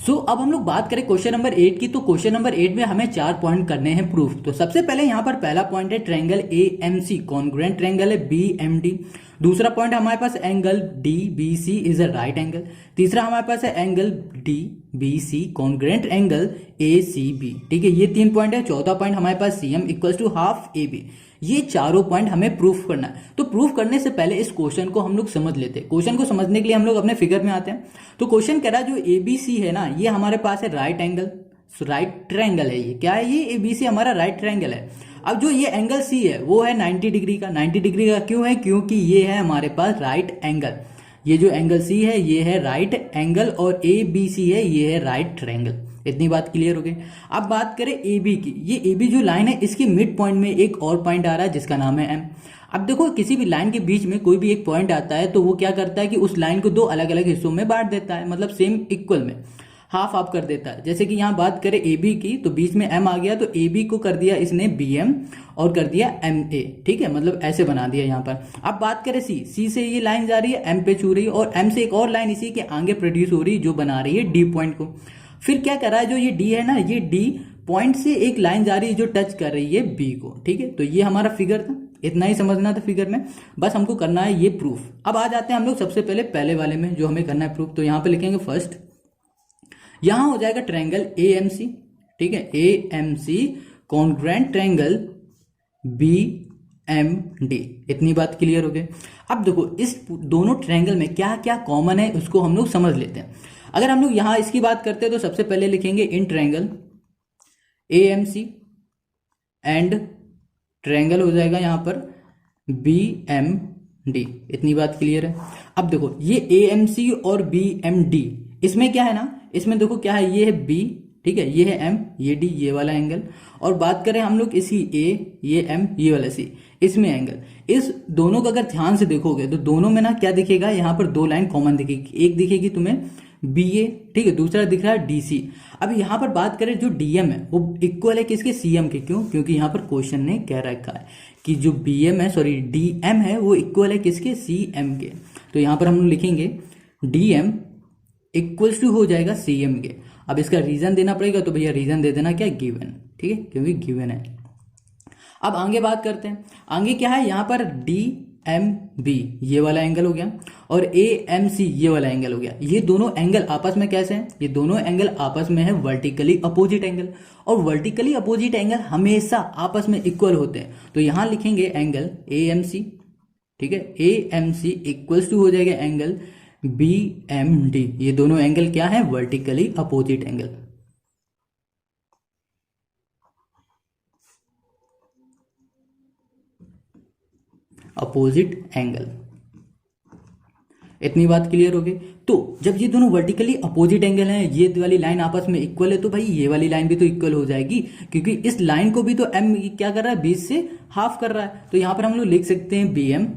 अब हम लोग बात करें क्वेश्चन नंबर 8 की। तो क्वेश्चन नंबर 8 में हमें 4 पॉइंट करने हैं प्रूफ। तो सबसे पहले यहाँ पर पहला पॉइंट है triangle A M C congruent triangle है बी एम डी। दूसरा पॉइंट हमारे पास angle D B C is a right angle. तीसरा हमारे पास है angle D B C congruent angle A C B. ठीक है, ये 3 पॉइंट है। चौथा पॉइंट हमारे पास C M equal to half A B. ये चारों पॉइंट हमें प्रूफ करना है। तो प्रूफ करने से पहले इस क्वेश्चन को हम लोग समझ लेते हैं। क्वेश्चन को समझने के लिए हम लोग अपने फिगर में आते हैं। तो क्वेश्चन कह रहा है जो एबीसी है ना, ये हमारे पास है राइट एंगल, राइट ट्रायंगल है। ये क्या है? ये एबीसी हमारा राइट ट्रायंगल है। अब जो ये एंगल सी है वो है 90 डिग्री का। 90 डिग्री का क्यों है? क्योंकि ये है हमारे पास राइट एंगल। ये जो एंगल सी है ये है राइट एंगल और ए बी सी है ये है राइट ट्रायंगल। इतनी बात क्लियर हो गई। अब बात करें ए बी की। ये ए बी जो लाइन है इसकी मिड पॉइंट में एक और पॉइंट आ रहा है जिसका नाम है एम। अब देखो किसी भी लाइन के बीच में कोई भी एक पॉइंट आता है तो वो क्या करता है कि उस लाइन को दो अलग अलग हिस्सों में बांट देता है, मतलब सेम इक्वल में हाफ हाफ कर देता है। जैसे कि यहाँ बात करें ए बी की तो बीच में एम आ गया तो ए बी को कर दिया इसने बी एम और कर दिया एम ए। ठीक है, मतलब ऐसे बना दिया यहाँ पर। अब बात करें सी, सी से ये लाइन जा रही है एम पे छू रही है और एम से एक और लाइन इसी के आगे प्रोड्यूस हो रही है जो बना रही है डी पॉइंट को। फिर क्या कर रहा है, जो ये डी है ना, ये डी पॉइंट से एक लाइन जा रही है जो टच कर रही है बी को। ठीक है, तो ये हमारा फिगर था। इतना ही समझना था फिगर में, बस हमको करना है ये प्रूफ। अब आ जाते हैं हम लोग सबसे पहले पहले वाले में जो हमें करना है प्रूफ। तो यहां पे लिखेंगे फर्स्ट, यहां हो जाएगा ट्रायंगल ए एम सी। ठीक है, A M C congruent triangle B M D. इतनी बात क्लियर हो गई। अब देखो इस दोनों ट्रायंगल में क्या क्या कॉमन है उसको हम लोग समझ लेते हैं। अगर हम लोग यहां इसकी बात करते हैं तो सबसे पहले लिखेंगे in triangle A M C and triangle हो जाएगा यहां पर बी एम डी। इतनी बात क्लियर है। अब देखो ये ए एम सी और बी एम डी, इसमें क्या है ना, इसमें देखो क्या है, ये है बी, ठीक है, ये है एम, ये डी, ये वाला एंगल। और बात करें हम लोग इसी ए, ये एम, ये वाला सी, इसमें एंगल। इस दोनों का अगर ध्यान से देखोगे तो दोनों में ना क्या दिखेगा, यहाँ पर दो लाइन कॉमन दिखेगी। एक दिखेगी तुम्हें बी ए, ठीक है, दूसरा दिख रहा है डी सी। अब यहाँ पर बात करें जो डीएम है वो इक्वल है किसके, सीएम के। क्यों? क्योंकि यहाँ पर क्वेश्चन ने कह रखा है कि जो बीएम है, सॉरी डीएम है, वो इक्वल है किसके, सीएम के। तो यहाँ पर हम लोग लिखेंगे डीएम इक्वल्स टू हो जाएगा सीएम के। अब इसका रीजन देना पड़ेगा तो भैया रीजन दे देना क्या, गिवन। ठीक है, क्योंकि गिवन है। अब आगे बात करते हैं। आगे क्या है, यहाँ पर डी एम बी ये वाला एंगल हो गया और ए एम सी ये वाला एंगल हो गया। ये दोनों एंगल आपस में कैसे हैं, ये दोनों एंगल आपस में है वर्टिकली अपोजिट एंगल। और वर्टिकली अपोजिट एंगल हमेशा आपस में इक्वल होते हैं। तो यहां लिखेंगे एंगल ए एम सी, ठीक है, A M C equals to हो जाएगा एंगल बी एम डी। ये दोनों एंगल क्या है, vertically opposite angle. Opposite angle. इतनी बात क्लियर हो गई। तो जब ये दोनों वर्टिकली अपोजिट एंगल हैं, ये वाली लाइन आपस में इक्वल है, तो भाई ये वाली लाइन भी तो इक्वल हो जाएगी, क्योंकि इस लाइन को भी तो एम क्या कर रहा है, 20 से हाफ कर रहा है। तो यहां पर हम लोग लिख सकते हैं बी एम,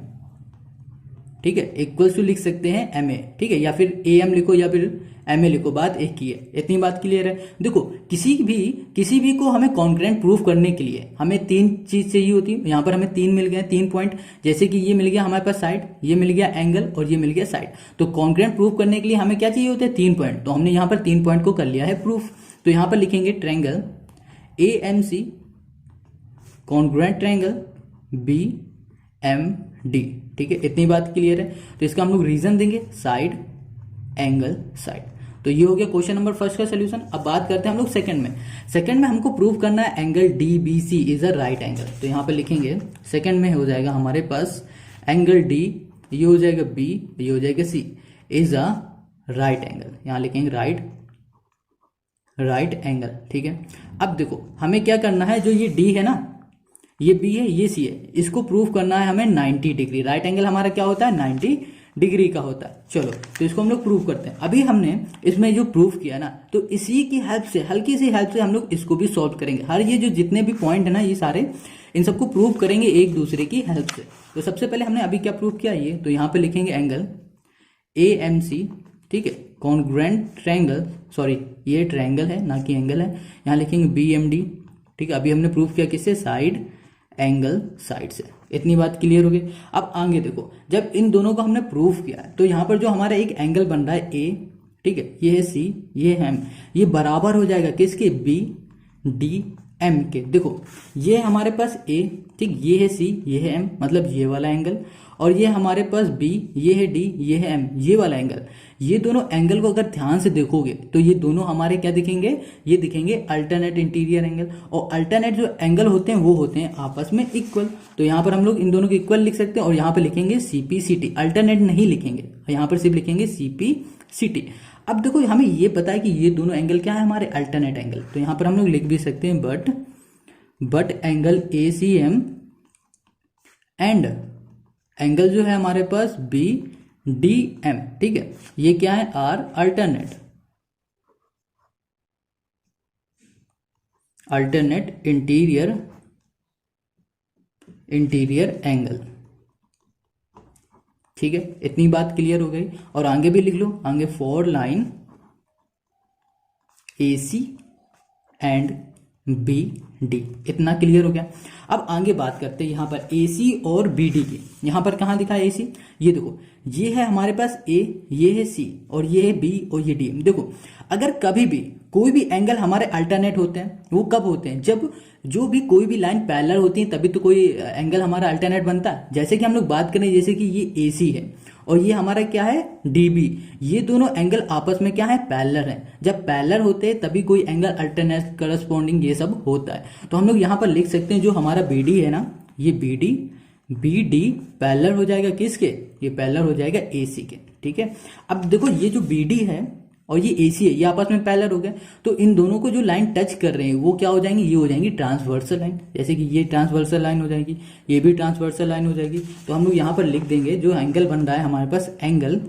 ठीक है, इक्वल्स टू लिख सकते हैं एम ए, ठीक है, या फिर ए एम लिखो या फिर एम ए लिखो, बात एक ही है। इतनी बात क्लियर है। देखो किसी भी को हमें कॉन्ग्रुएंट प्रूफ करने के लिए हमें 3 चीज चाहिए होती है। यहाँ पर हमें 3 मिल गए, 3 पॉइंट। जैसे कि ये मिल गया हमारे पास साइड, ये मिल गया एंगल और ये मिल गया साइड। तो कॉन्ग्रुएंट प्रूफ करने के लिए हमें क्या चाहिए होते हैं, 3 पॉइंट। तो हमने यहाँ पर 3 पॉइंट को कर लिया है प्रूफ। तो यहाँ पर लिखेंगे triangle A M C congruent triangle B M D. ठीक है, इतनी बात क्लियर है। तो इसका हम लोग रीजन देंगे साइड एंगल साइड। तो ये हो गया क्वेश्चन नंबर फर्स्ट का सोल्यूशन। अब बात करते हैं हम लोग सेकंड में। सेकंड में हमको प्रूव करना है angle D B C is a right angle. तो यहाँ पे लिखेंगे सेकंड में हो जाएगा हमारे पास एंगल डी, ये हो जाएगा बी, ये हो जाएगा सी, इज अ राइट एंगल। यहाँ लिखेंगे राइट एंगल। ठीक है, अब देखो हमें क्या करना है, जो ये डी है ना, ये बी है, ये सी है, इसको प्रूव करना है हमें 90 डिग्री। राइट एंगल हमारा क्या होता है, 90 डिग्री का होता है। चलो तो इसको हम लोग प्रूव करते हैं। अभी हमने इसमें जो प्रूव किया ना, तो इसी की हेल्प से, हल्की सी हेल्प से हम लोग इसको भी सॉल्व करेंगे। हर ये जो जितने भी पॉइंट है ना, ये सारे इन सबको प्रूव करेंगे एक दूसरे की हेल्प से। तो सबसे पहले हमने अभी क्या प्रूव किया, ये तो यहाँ पे लिखेंगे एंगल ए एम सी, ठीक है, कॉन्ग्रुएंट ट्रायंगल, सॉरी ये ट्रायंगल है ना कि एंगल है। यहाँ लिखेंगे बी एम डी। ठीक है, अभी हमने प्रूव किया किससे, साइड एंगल साइड से। इतनी बात क्लियर हो गई। अब आगे देखो, जब इन दोनों को हमने प्रूफ किया है तो यहाँ पर जो हमारा एक एंगल बन रहा है ए, ठीक है, ये है सी, ये है एम, ये बराबर हो जाएगा किसके, बी डी एम के। देखो ये हमारे पास ए, ठीक, ये है सी, ये है एम, मतलब ये वाला एंगल, और ये हमारे पास बी, ये है डी, ये है एम, ये वाला एंगल। ये दोनों एंगल को अगर ध्यान से देखोगे तो ये दोनों हमारे क्या दिखेंगे, ये दिखेंगे अल्टरनेट इंटीरियर एंगल। और अल्टरनेट जो एंगल होते हैं वो होते हैं आपस में इक्वल। तो यहाँ पर हम लोग इन दोनों को इक्वल लिख सकते हैं, और यहाँ पर लिखेंगे सीपी सीटी, अल्टरनेट नहीं लिखेंगे, यहाँ पर सिर्फ लिखेंगे सीपी सीटी। अब देखो हमें ये पता है कि ये दोनों एंगल क्या है, हमारे अल्टरनेट एंगल। तो यहाँ पर हम लोग लिख भी सकते हैं but angle A C M and angle जो है हमारे पास बी डी एम, ठीक है, ये क्या है, आर अल्टरनेट इंटीरियर एंगल। ठीक है, इतनी बात क्लियर हो गई। और आगे भी लिख लो, आगे for line A C and B D, इतना क्लियर हो गया। अब आगे बात करते हैं यहाँ पर ए सी और बी डी की। यहाँ पर कहाँ दिखा ए सी, ये देखो, ये है हमारे पास ए, ये है सी, और ये है बी और ये डी। देखो अगर कभी भी कोई भी एंगल हमारे अल्टरनेट होते हैं, वो कब होते हैं, जब जो भी कोई भी लाइन पैरेलल होती है तभी तो कोई एंगल हमारा अल्टरनेट बनता है। जैसे कि हम लोग बात करें, जैसे कि ये ए सी है और ये हमारा क्या है डीबी, ये दोनों एंगल आपस में क्या है, पैरेलल है। जब पैरेलल होते हैं तभी कोई एंगल अल्टरनेट करस्पॉन्डिंग ये सब होता है। तो हम लोग यहाँ पर लिख सकते हैं जो हमारा बीडी है ना, ये बीडी पैरेलल हो जाएगा किसके, ये पैरेलल हो जाएगा एसी के। ठीक है, अब देखो ये जो बीडी है और ये एसी है, ये आपस में पैरेलल हो गए, तो इन दोनों को जो लाइन टच कर रहे हैं वो क्या हो जाएंगी, ये हो जाएंगी ट्रांसवर्सल लाइन। जैसे कि ये ट्रांसवर्सल लाइन हो जाएगी, ये भी ट्रांसवर्सल लाइन हो जाएगी। तो हम लोग यहाँ पर लिख देंगे जो एंगल बन रहा है हमारे पास, एंगल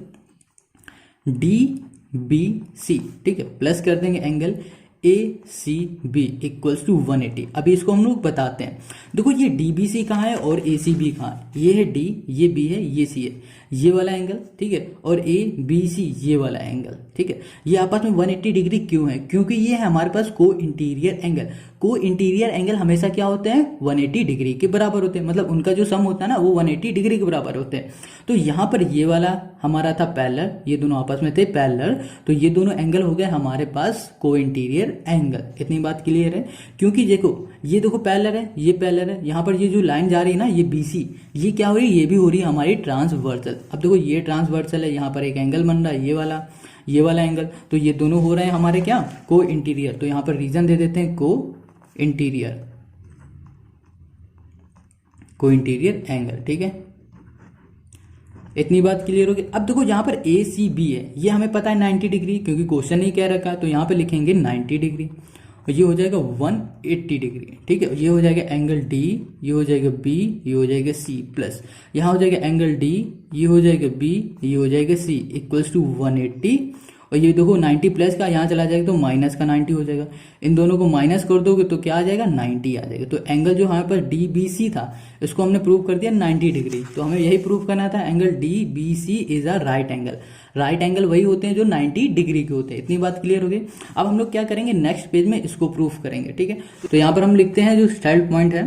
डी बी सी, ठीक है, प्लस कर देंगे angle A C B equals to 180। अभी इसको हम लोग बताते हैं। देखो ये डी बी सी कहाँ है और ए सी बी कहाँ है, ये है डी, ये बी है, ये सी है, ये वाला एंगल, ठीक है, और ए बी सी ये वाला एंगल, ठीक है। ये आपस में 180 डिग्री क्यों है, क्योंकि ये है हमारे पास को इंटीरियर एंगल। को इंटीरियर एंगल हमेशा क्या होते हैं, 180 डिग्री के बराबर होते हैं, मतलब उनका जो सम होता है ना वो 180 डिग्री के बराबर होते हैं। तो यहाँ पर ये वाला हमारा था पैरेलल, ये दोनों आपस में थे पैरेलल, तो ये दोनों एंगल हो गए हमारे पास को इंटीरियर एंगल। इतनी बात क्लियर है, क्योंकि देखो ये देखो पैरेलल है, ये पैरेलल है, यहाँ पर ये जो लाइन जा रही है ना ये बीसी, ये क्या हो रही है, ये भी हो रही है हमारी ट्रांसवर्सल। अब देखो ये ट्रांसवर्सल है, यहाँ पर एक एंगल बन रहा है ये वाला एंगल, तो ये दोनों हो रहे हैं हमारे क्या, को इंटीरियर। तो यहाँ पर रीजन दे देते हैं को इंटीरियर एंगल। ठीक है, इतनी बात क्लियर होगी। अब देखो यहाँ पर ए सी बी है, ये हमें पता है 90 डिग्री, क्योंकि क्वेश्चन ही कह रखा है, तो यहाँ पे लिखेंगे 90 डिग्री, और ये हो जाएगा 180 डिग्री। ठीक है, ये हो जाएगा एंगल डी, ये हो जाएगा बी, ये हो जाएगा सी, प्लस यहाँ हो जाएगा एंगल डी, ये हो जाएगा बी, ये हो जाएगा सी, इक्वल्स टू 180। और ये देखो 90 प्लस का यहाँ चला जाएगा तो माइनस का 90 हो जाएगा, इन दोनों को माइनस कर दोगे तो क्या आ जाएगा, 90 आ जाएगा। तो एंगल जो हमारे पास डी बी सी था इसको हमने प्रूव कर दिया 90 डिग्री। तो हमें यही प्रूव करना था, angle D B C is a right angle. Right angle वही होते हैं जो 90 डिग्री के होते हैं। इतनी बात क्लियर हो गई। अब हम लोग क्या करेंगे, नेक्स्ट पेज में इसको प्रूफ करेंगे। ठीक है, तो यहाँ पर हम लिखते हैं जो स्टाइल पॉइंट है,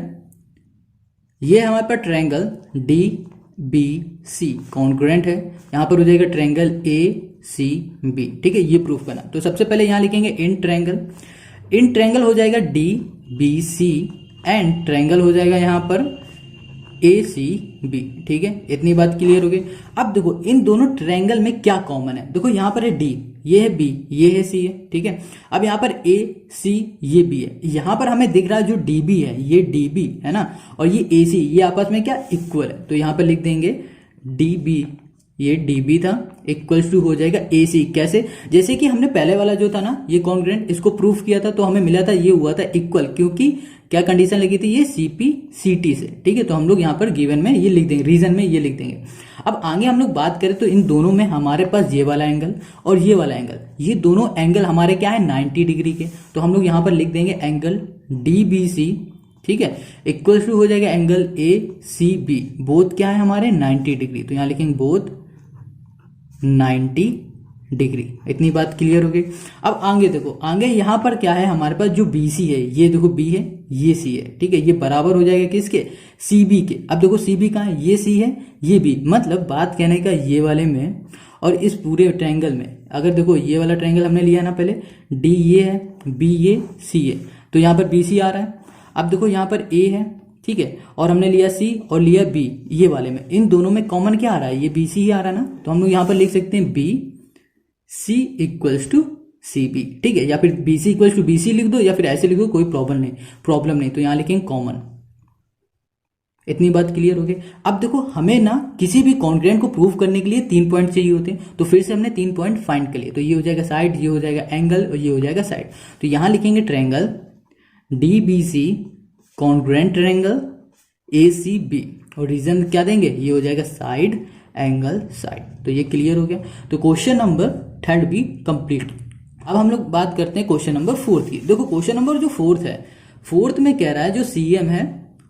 ये हमारे पास triangle D B C congruent है, यहाँ पर हो जाएगा ट्रायंगल ए सी बी। ठीक है, ये प्रूफ करना। तो सबसे पहले यहाँ लिखेंगे इन ट्रायंगल हो जाएगा D B C and triangle हो जाएगा यहाँ पर ए सी बी। ठीक है, इतनी बात क्लियर हो गई। अब देखो इन दोनों ट्रायंगल में क्या कॉमन है, देखो यहाँ पर है डी, ये है बी, ये है सी है। ठीक है, अब यहाँ पर ए सी ये बी है, यहाँ पर हमें दिख रहा है जो डी बी है ये डी बी है ना, और ये ए सी ये आपस में क्या इक्वल है। तो यहाँ पर लिख देंगे डी बी, ये डी बी था, इक्वल्स टू हो जाएगा ए सी। कैसे, जैसे कि हमने पहले वाला जो था ना ये कॉन्ग्रुएंट, इसको प्रूफ किया था तो हमें मिला था ये हुआ था इक्वल, क्योंकि क्या कंडीशन लगी थी, ये सीपी सीटी से। ठीक है, तो हम लोग यहाँ पर गिवन में ये लिख देंगे, रीजन में ये लिख देंगे। अब आगे हम लोग बात करें तो इन दोनों में हमारे पास ये वाला एंगल और ये वाला एंगल, ये दोनों एंगल हमारे क्या है 90 डिग्री के। तो हम लोग यहाँ पर लिख देंगे एंगल डी बी सी, ठीक है, इक्वल टू हो जाएगा angle A C B, both क्या है हमारे 90 डिग्री। तो यहाँ लिखेंगे बोथ 90 डिग्री। इतनी बात क्लियर हो गई। अब आगे देखो, आगे यहाँ पर क्या है हमारे पास जो BC है, ये देखो B है, ये C है। ठीक है, ये बराबर हो जाएगा किसके, CB के। अब देखो CB कहाँ है, ये C है, ये B, मतलब बात कहने का ये वाले में और इस पूरे ट्रायंगल में अगर देखो ये वाला ट्रायंगल हमने लिया ना पहले, डी ये है, बी ये, सी है, तो यहाँ पर बी सी आ रहा है। अब देखो यहाँ पर ए है, ठीक है, और हमने लिया सी और लिया बी, ये वाले में इन दोनों में कॉमन क्या आ रहा है, ये बी सी ही आ रहा है ना, तो हम लोग यहाँ पर लिख सकते हैं B C equals to C B, ठीक है, या फिर B C equals to B C लिख दो, या फिर ऐसे लिख दो, कोई प्रॉब्लम नहीं, तो यहाँ लिखेंगे कॉमन। इतनी बात क्लियर हो गई। अब देखो हमें ना किसी भी कॉन्ग्रुएंट को प्रूव करने के लिए 3 पॉइंट चाहिए होते हैं, तो फिर से हमने 3 पॉइंट फाइंड कर लिए, तो ये हो जाएगा साइड, ये हो जाएगा एंगल और ये हो जाएगा साइड। तो यहां लिखेंगे triangle D B C congruent triangle A C B, और रीजन क्या देंगे, ये हो जाएगा साइड एंगल साइड। तो ये क्लियर हो गया। तो क्वेश्चन नंबर 3 भी कंप्लीट। अब हम लोग बात करते हैं क्वेश्चन नंबर 4 की। देखो क्वेश्चन नंबर जो 4 है, 4 में कह रहा है जो सीएम है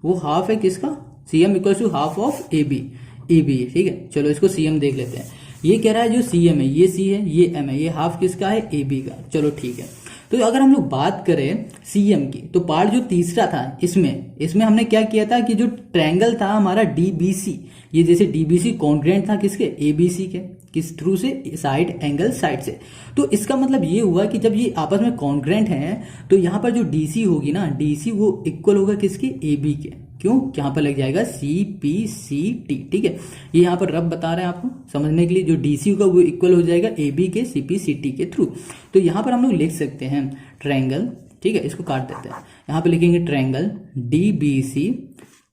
वो हाफ है किसका, CM equal to half of A B, ठीक है। चलो इसको सीएम देख लेते हैं। ये कह रहा है जो सीएम है ये सी है, ये एम है, ये हाफ किसका है, ए बी का। चलो ठीक है। तो अगर हम लोग बात करें सीएम की, तो पार्ट जो तीसरा था इसमें हमने क्या किया था कि जो ट्रायंगल था हमारा डीबीसी, ये जैसे डीबीसी कॉन्ग्रुएंट था किसके, एबीसी के, किस थ्रू से, साइड एंगल साइड से। तो इसका मतलब ये हुआ कि जब ये आपस में कॉन्ग्रुएंट हैं तो यहाँ पर जो डीसी होगी ना, डीसी वो इक्वल होगा किसके, एबी के। क्यों, यहाँ पर लग जाएगा सी पी सी टी, ठीक है। ये यहाँ पर रफ बता रहे हैं आपको समझने के लिए, जो डीसी होगा वो इक्वल हो जाएगा ए बी के सी पी सी टी के थ्रू। तो यहाँ पर हम लोग लिख सकते हैं ट्रायंगल, ठीक है, इसको काट देते हैं। यहाँ पे लिखेंगे triangle D B C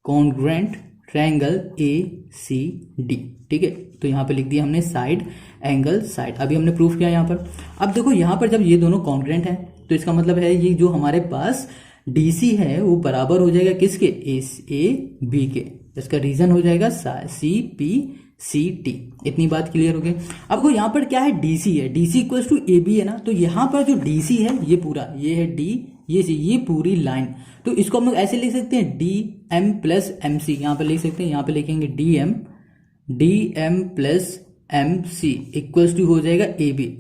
congruent triangle A C D, ठीक है। तो यहाँ पे लिख दिया हमने साइड एंगल साइड, अभी हमने प्रूफ किया यहाँ पर। अब देखो यहाँ पर जब ये दोनों कॉन्ग्रुएंट हैं तो इसका मतलब है ये जो हमारे पास डीसी है वो बराबर हो जाएगा किसके, ए बी के। इसका रीजन हो जाएगा सी पी सी टी। इतनी बात क्लियर हो गई। अब को यहाँ पर क्या है, डीसी है, DC equals to A B है ना, तो यहाँ पर जो डीसी है ये पूरा, ये है डी, ये सी, ये पूरी लाइन, तो इसको हम लोग ऐसे लिख सकते हैं D M plus M C, यहाँ पर लिख सकते हैं, यहाँ पे लिखेंगे D M plus M C equals to हो जाएगा ए बी।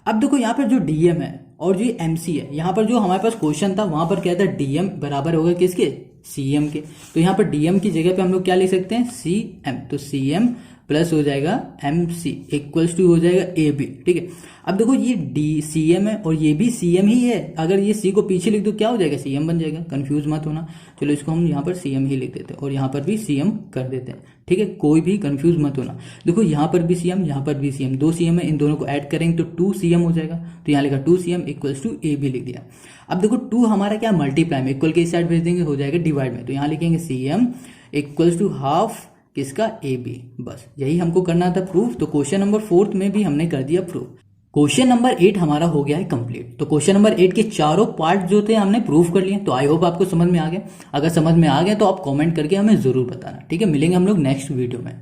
अब देखो यहाँ पर जो डीएम है और जो एमसी है, यहाँ पर जो हमारे पास क्वेश्चन था वहां पर क्या था, डीएम बराबर होगा किसके, सीएम के। तो यहाँ पर डीएम की जगह पे हम लोग क्या लिख सकते हैं, सीएम, तो सीएम प्लस हो जाएगा एमसी इक्वल्स टू हो जाएगा ए बी, ठीक है। अब देखो ये डी सीएम है और ये भी सीएम ही है, अगर ये सी को पीछे लिख दो क्या हो जाएगा, सीएम बन जाएगा, कंफ्यूज मत होना। चलो इसको हम यहाँ पर सीएम ही लिख देते हैं और यहाँ पर भी सीएम कर देते हैं, ठीक है, कोई भी कंफ्यूज मत होना। देखो यहाँ पर भी सीएम, यहाँ पर भी सीएम, 2 सीएम है, इन दोनों को ऐड करेंगे तो 2 सीएम हो जाएगा, तो यहाँ लिखा 2 CM equals to A B लिख दिया। अब देखो 2 हमारा क्या मल्टीप्लाई में, इक्वल के इस साइड भेज देंगे हो जाएगा डिवाइड में, तो यहाँ लिखेंगे सीएम इक्वल्स टू हाफ किसका, ए बी। बस यही हमको करना था प्रूफ। तो क्वेश्चन नंबर 4 में भी हमने कर दिया प्रूफ। क्वेश्चन नंबर 8 हमारा हो गया है कंप्लीट। तो क्वेश्चन नंबर 8 के चारों पार्ट जो थे हमने प्रूफ कर लिए। तो आई होप आपको समझ में आ गया। अगर समझ में आ गया तो आप कमेंट करके हमें जरूर बताना, ठीक है। मिलेंगे हम लोग नेक्स्ट वीडियो में।